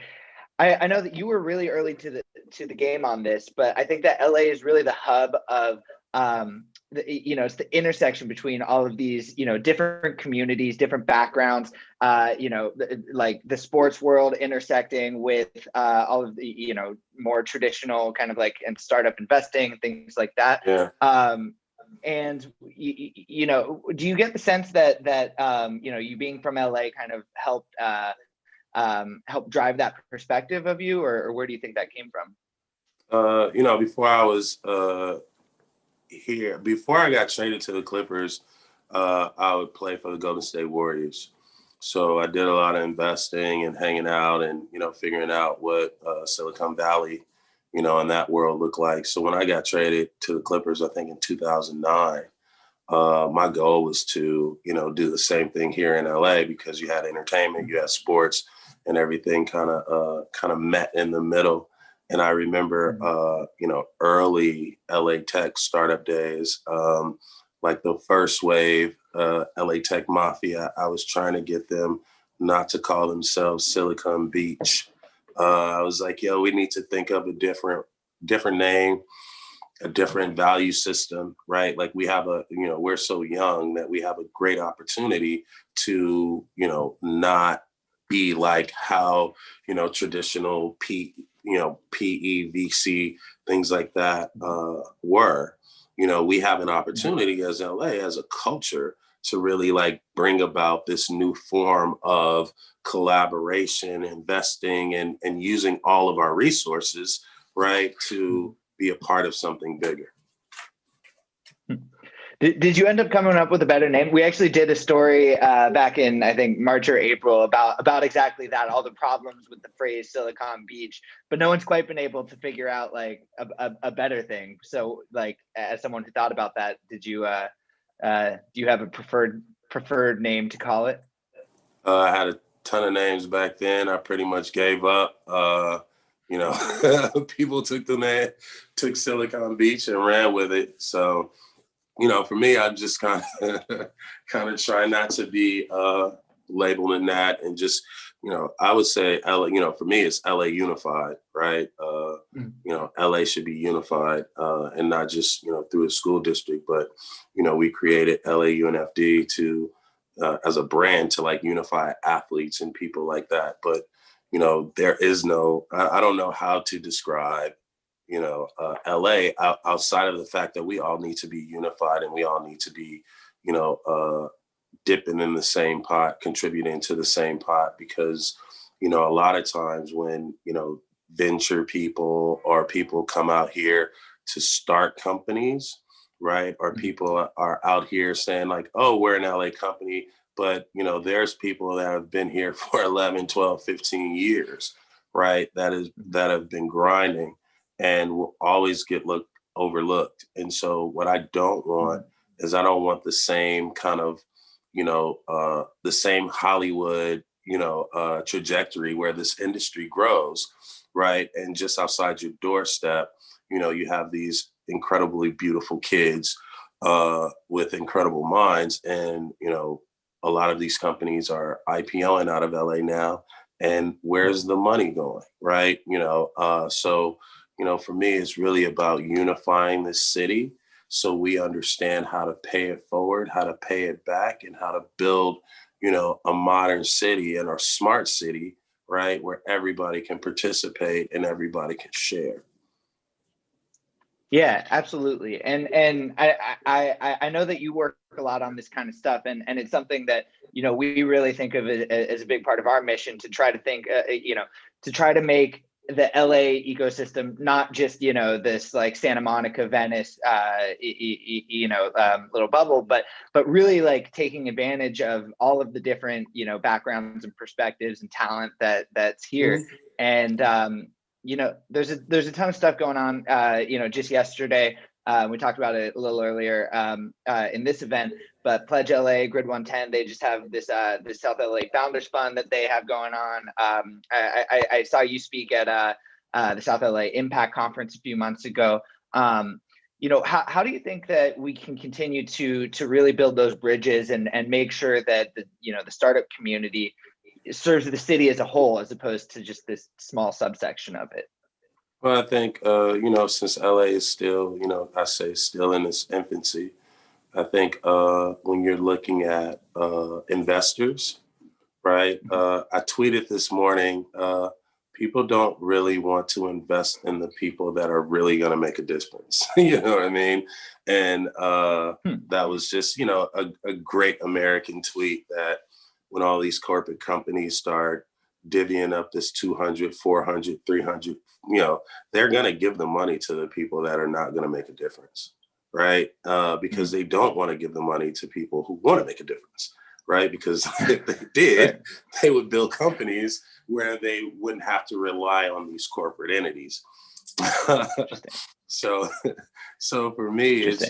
I know that you were really early to the game on this, but I think that LA is really the hub of, it's the intersection between all of these, different communities, different backgrounds, like the sports world intersecting with all of the, more traditional kind of and startup investing, things like that. Yeah. And, do you get the sense that you being from LA kind of helped drive that perspective of you, or where do you think that came from? Before I was here, before I got traded to the Clippers, I would play for the Golden State Warriors. So I did a lot of investing and hanging out and, figuring out what Silicon Valley and that world looked like. So when I got traded to the Clippers, I think in 2009, my goal was to, do the same thing here in LA, because you had entertainment, you had sports, and everything kind of met in the middle. And I remember, early LA Tech startup days, like the first wave, LA Tech Mafia. I was trying to get them not to call themselves Silicon Beach. I was like, yo, we need to think of a different name, a different value system, right? Like we have we're so young that we have a great opportunity to, not be like how, traditional PE, VC, things like that were. We have an opportunity as LA, as a culture, to really like bring about this new form of collaboration, investing, and using all of our resources, right, to be a part of something bigger. Did you end up coming up with a better name? We actually did a story back in, I think, March or April about exactly that, all the problems with the phrase Silicon Beach, but no one's quite been able to figure out like a better thing. So like, as someone who thought about that, did you do you have a preferred name to call it? I had a ton of names back then. I pretty much gave up. People took Silicon Beach and ran with it. So, for me, I'm just kind of trying not to be labeled in that, and just, I would say LA, for me, it's LA unified, right? LA should be unified, and not just, through a school district, but, we created LA UNFD to, as a brand, to like unify athletes and people like that. But, there is no, I don't know how to describe, LA outside of the fact that we all need to be unified, and we all need to be, dipping in the same pot, contributing to the same pot, because, a lot of times when, venture people or people come out here to start companies, right? Or people are out here saying like, oh, we're an LA company, but, there's people that have been here for 11, 12, 15 years, right? That have been grinding and will always get overlooked. And so what I don't want is, I don't want the same kind of, the same Hollywood, trajectory where this industry grows, right? And just outside your doorstep, you have these incredibly beautiful kids with incredible minds. And, a lot of these companies are IPOing out of LA now. And where's the money going, right? So, for me, it's really about unifying this city so we understand how to pay it forward, how to pay it back, and how to build, a modern city and our smart city, right, where everybody can participate and everybody can share. Yeah, absolutely. And I know that you work a lot on this kind of stuff, and it's something that, we really think of it as a big part of our mission, to try to think, to try to make the LA ecosystem not just, this like Santa Monica, Venice, little bubble, but really like taking advantage of all of the different, backgrounds and perspectives and talent that's here. And there's a ton of stuff going on. Just yesterday, we talked about it a little earlier in this event, but Pledge LA, Grid 110, they just have this South LA Founders Fund that they have going on. I saw you speak at the South LA Impact Conference a few months ago. How do you think that we can continue to really build those bridges and make sure that the startup community serves the city as a whole, as opposed to just this small subsection of it? Well, I think, since LA is still, I say still in its infancy, I think when you're looking at investors, right? I tweeted this morning, people don't really want to invest in the people that are really going to make a difference. You know what I mean? And that was just, a great American tweet, that when all these corporate companies start divvying up this 200, 400, 300, they're going to give the money to the people that are not going to make a difference, right? Because they don't want to give the money to people who want to make a difference, right? Because if they did, they would build companies where they wouldn't have to rely on these corporate entities. So for me, it's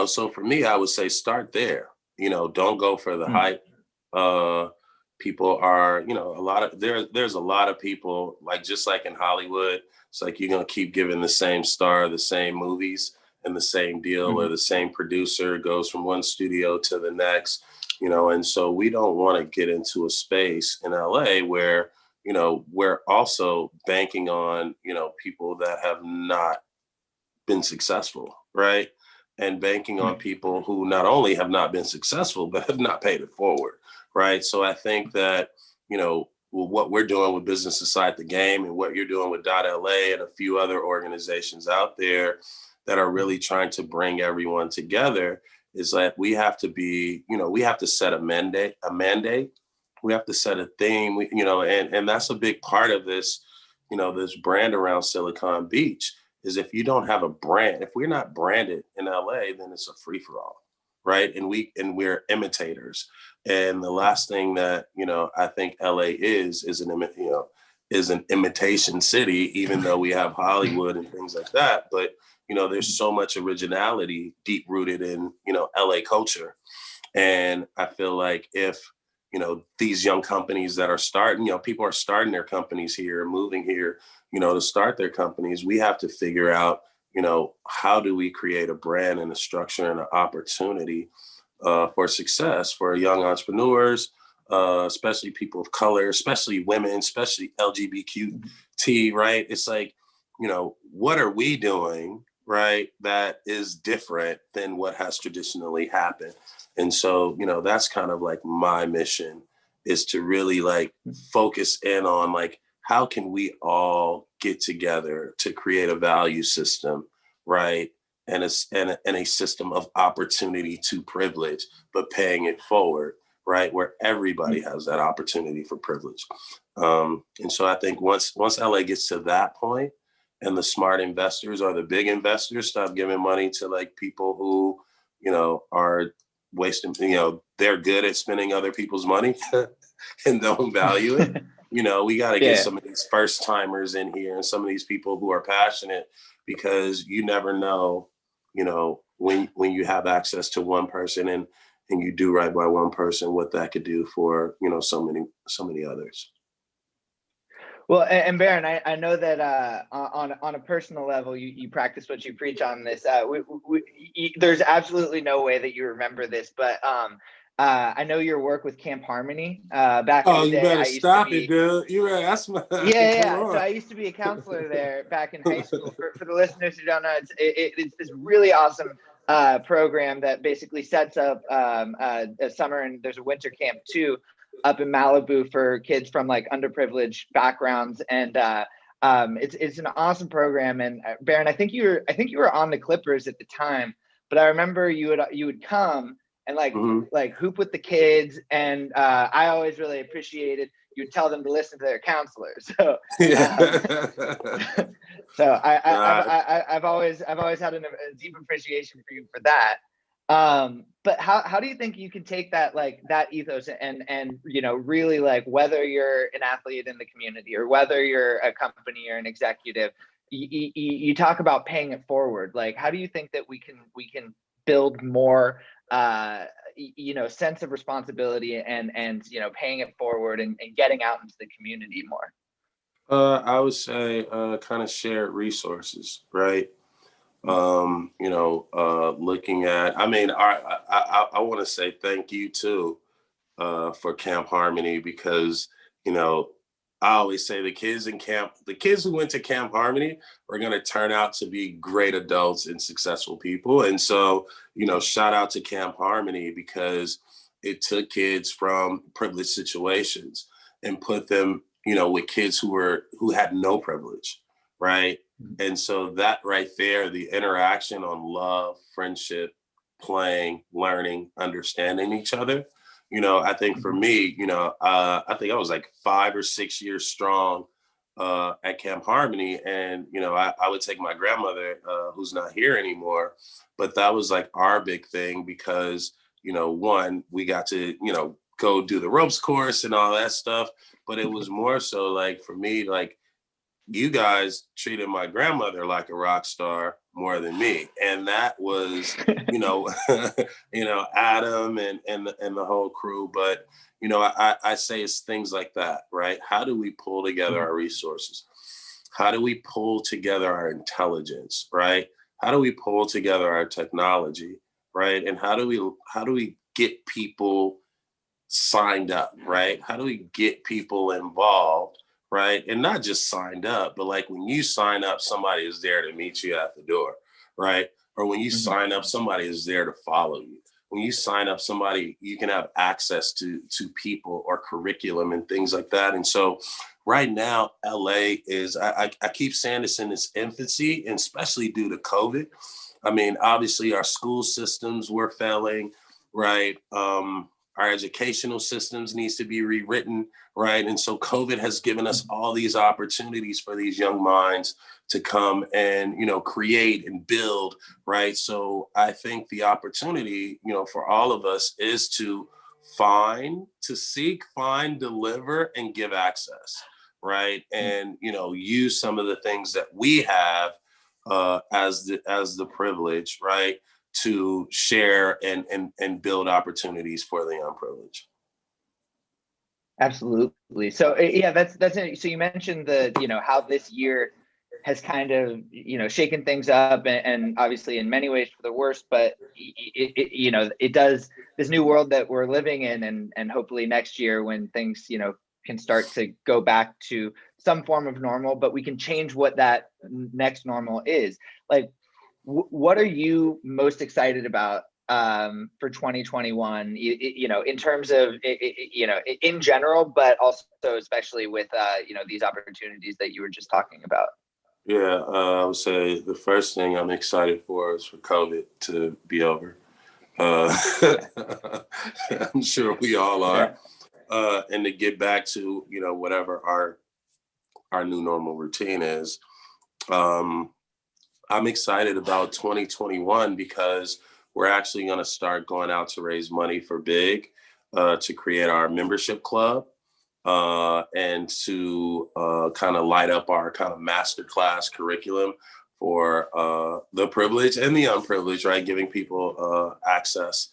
so for me, I would say start there. Don't go for the hype. People are, there's a lot of people, like, just like in Hollywood, it's like you're gonna keep giving the same star the same movies and the same deal, or the same producer goes from one studio to the next, and so we don't want to get into a space in LA where, we're also banking on, people that have not been successul, right? And banking on people who not only have not been successful, but have not paid it forward, right? So I think that, what we're doing with Business Inside the Game and what you're doing with dot.LA and a few other organizations out there that are really trying to bring everyone together is that we have to be, we have to set a mandate. We have to set a theme, and that's a big part of this, this brand around Silicon Beach. Is if you don't have a brand, if we're not branded in LA, then it's a free for all, right? And we're imitators. And the last thing that I think LA is an imitation city, even though we have Hollywood and things like that. But there's so much originality deep rooted in LA culture, and I feel like if these young companies that are starting, people are starting their companies here, moving here, to start their companies, we have to figure out, how do we create a brand and a structure and an opportunity for success for young entrepreneurs, especially people of color, especially women, especially LGBTQ, right? It's like, what are we doing, right, that is different than what has traditionally happened? And so, that's kind of like my mission, is to really like focus in on like, how can we all get together to create a value system, right? And a system of opportunity to privilege, but paying it forward, right? Where everybody has that opportunity for privilege. And so I think once LA gets to that point, and the smart investors or the big investors stop giving money to like people who, are wasting, they're good at spending other people's money and don't value it. We got to get some of these first timers in here and some of these people who are passionate, because you never know, when you have access to one person and you do right by one person, what that could do for, so many others. Well, and Baron, I know that on a personal level, you practice what you preach on this. There's absolutely no way that you remember this, but I know your work with Camp Harmony back in the day. Oh, you better stop it, dude. You better ask my. Yeah. So I used to be a counselor there back in high school. For the listeners who don't know, it's this really awesome program that basically sets up a summer, and there's a winter camp too, up in Malibu for kids from like underprivileged backgrounds, and it's an awesome program. And Baron, I think you were on the Clippers at the time, but I remember you would come and like hoop with the kids, and I always really appreciated you'd tell them to listen to their counselors. So so I've always had a deep appreciation for you for that. But how do you think you can take that ethos and really, like, whether you're an athlete in the community or whether you're a company or an executive, you talk about paying it forward. Like, how do you think that we can build more sense of responsibility and paying it forward and getting out into the community more? I would say kind of shared resources, right? Looking at, I want to say thank you too for Camp Harmony, because, I always say the kids who went to Camp Harmony are going to turn out to be great adults and successful people. And so, shout out to Camp Harmony, because it took kids from privileged situations and put them, with kids who had no privilege, right? And so that right there, the interaction on love, friendship, playing, learning, understanding each other, I think for me, I think I was like 5 or 6 years strong at Camp Harmony. And, I would take my grandmother, who's not here anymore, but that was like our big thing, because, one, we got to, go do the ropes course and all that stuff. But it was more so like, for me, like, you guys treated my grandmother like a rock star more than me. And that was, Adam and the whole crew. But, I say it's things like that, right? How do we pull together our resources? How do we pull together our intelligence, right? How do we pull together our technology, right? And how do we get people signed up, right? How do we get people involved, right? And not just signed up, but like when you sign up, somebody is there to meet you at the door, right? Or when you sign up, somebody is there to follow you. When you sign up, somebody, you can have access to people or curriculum and things like that. And so right now, LA is, I keep saying this in its infancy, and especially due to COVID. I mean, obviously our school systems were failing, right? Our educational systems needs to be rewritten, right? And so COVID has given us all these opportunities for these young minds to come and, create and build, right? So I think the opportunity, for all of us is to seek, find, deliver, and give access, right? And, use some of the things that we have as the privilege, right? To share and build opportunities for the unprivileged. Absolutely. So yeah, that's it. So you mentioned how this year has kind of, shaken things up and obviously in many ways for the worst, but it does, this new world that we're living in and hopefully next year when things, can start to go back to some form of normal, but we can change what that next normal is. Like, what are you most excited about for 2021, in terms of, in general, but also especially with, these opportunities that you were just talking about? Yeah, I would say the first thing I'm excited for is for COVID to be over. I'm sure we all are. And to get back to, whatever our new normal routine is. I'm excited about 2021 because we're actually going to start going out to raise money for BIG to create our membership club and to kind of light up our kind of masterclass curriculum for the privileged and the unprivileged, right? Giving people access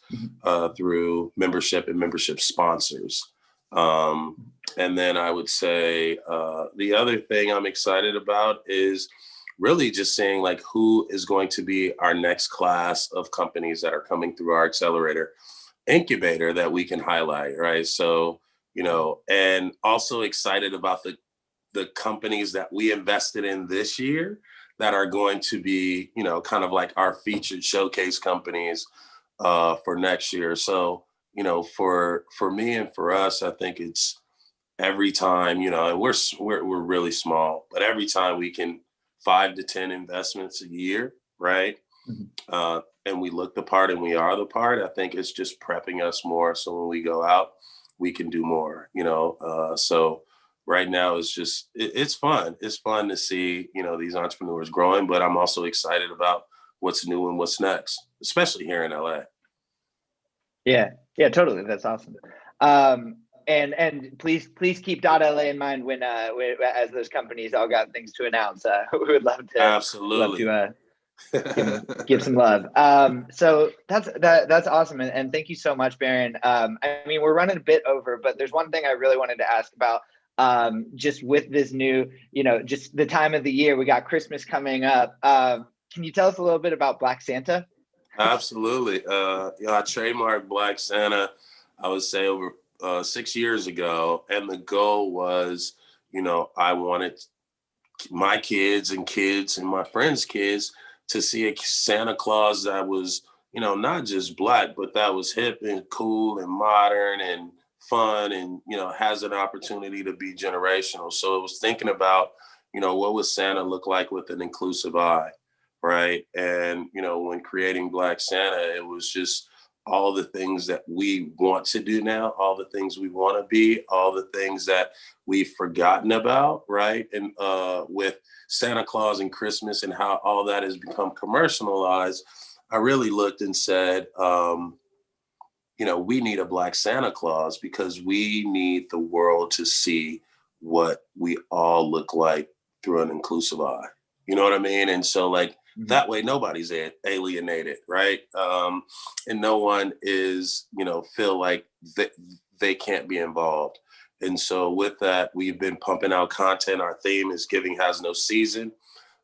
through membership and membership sponsors. And then I would say the other thing I'm excited about is really just seeing like who is going to be our next class of companies that are coming through our accelerator incubator that we can highlight, right? So, and also excited about the companies that we invested in this year that are going to be, kind of like our featured showcase companies for next year. So, for me and for us, I think it's every time, and we're really small, but every time we can 5 to 10 investments a year, right? And we look the part and we are the part, I think it's just prepping us more. So when we go out, we can do more, so right now it's fun. It's fun to see, these entrepreneurs growing, but I'm also excited about what's new and what's next, especially here in LA. Yeah, totally. That's awesome. And please keep dot.LA in mind when as those companies all got things to announce. We would love to absolutely give some love. So that's awesome, and thank you so much, Baron. I mean, we're running a bit over, but there's one thing I really wanted to ask about. Just with this new, just the time of the year, we got Christmas coming up. Can you tell us a little bit about Black Santa? Absolutely. I trademarked Black Santa, I would say over 6 years ago. And the goal was, I wanted my kids and my friends' kids to see a Santa Claus that was, not just Black, but that was hip and cool and modern and fun and, has an opportunity to be generational. So it was thinking about, what would Santa look like with an inclusive eye? Right. And, when creating Black Santa, it was just all the things that we want to do now, all the things we want to be, all the things that we've forgotten about. Right. And with Santa Claus and Christmas and how all that has become commercialized, I really looked and said, we need a Black Santa Claus because we need the world to see what we all look like through an inclusive eye. You know what I mean? And so like that way nobody's alienated, right? And no one is, feel like they can't be involved. And so with that, we've been pumping out content. Our theme is Giving Has No Season.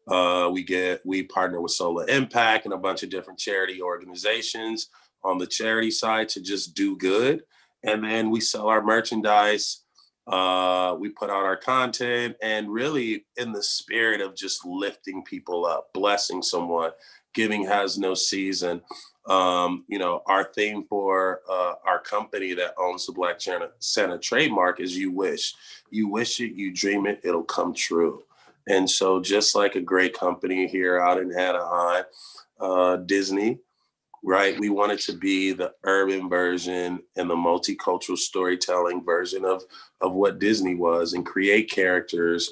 We partner with Solar Impact and a bunch of different charity organizations on the charity side to just do good. And then we sell our merchandise. We put out our content, and really in the spirit of just lifting people up, blessing someone. Giving has no season. Our theme for our company that owns the Black Santa trademark is you wish it, you dream it, it'll come true. And so just like a great company here out in Anaheim, Disney, right? We wanted to be the urban version and the multicultural storytelling version of what Disney was, and create characters,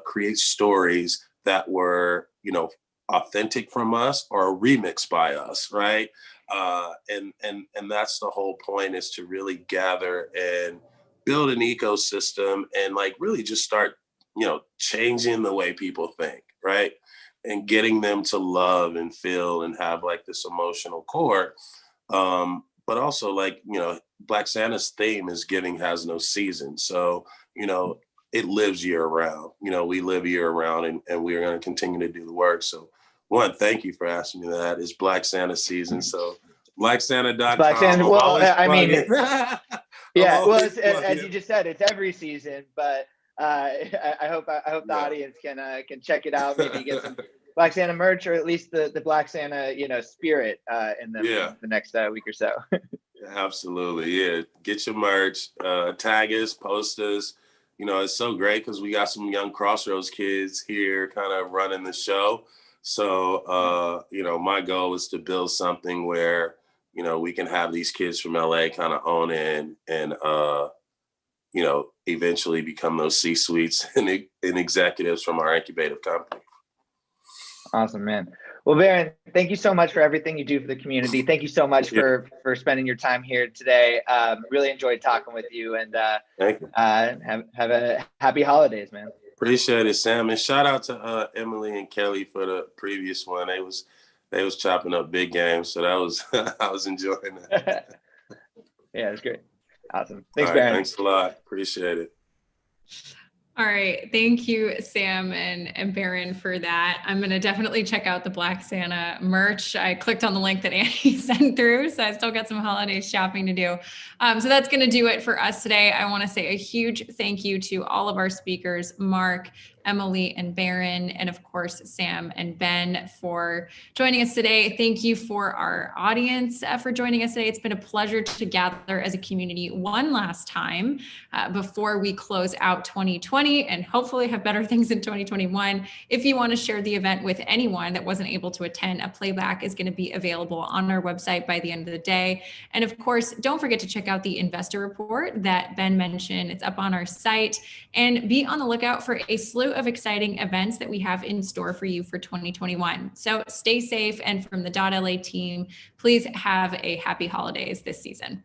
create stories that were, authentic from us or remixed by us, right? And that's the whole point, is to really gather and build an ecosystem and like really just start, changing the way people think, right? And getting them to love and feel and have like this emotional core. But also like, Black Santa's theme is Giving Has No Season. So, it lives year round. We live year round, and we're going to continue to do the work. So one, thank you for asking me that. It's Black Santa season. So BlackSanta.com. Black Santa, well, I mean, yeah, well, as you just said, it's every season, but I hope the audience can check it out, maybe get some Black Santa merch, or at least the Black Santa, spirit in the next week or so. Absolutely. Yeah. Get your merch, tag us, post us. It's so great because we got some young Crossroads kids here kind of running the show. So, my goal is to build something where, we can have these kids from LA kind of own in and, eventually become those C-suites and executives from our incubative company. Awesome, man. Well, Baron, thank you so much for everything you do for the community. Thank you so much for spending your time here today. Really enjoyed talking with you, and thank you. Have a happy holidays, man. Appreciate it, Sam. And shout out to Emily and Kelly for the previous one. They was chopping up big games, so that was I was enjoying that. Yeah, it was great. Awesome. Thanks, All right, Baron. thanks a lot. Appreciate it. All right. Thank you, Sam and Baron, for that. I'm going to definitely check out the Black Santa merch. I clicked on the link that Annie sent through, so I still got some holiday shopping to do. So that's going to do it for us today. I want to say a huge thank you to all of our speakers, Mark, Emily, and Baron, and of course, Sam and Ben, for joining us today. Thank you for our audience for joining us today. It's been a pleasure to gather as a community one last time before we close out 2020 and hopefully have better things in 2021. If you want to share the event with anyone that wasn't able to attend, a playback is going to be available on our website by the end of the day. And of course, don't forget to check out the investor report that Ben mentioned. It's up on our site, and be on the lookout for a slew of exciting events that we have in store for you for 2021. So stay safe, and from the .LA team, please have a happy holidays this season.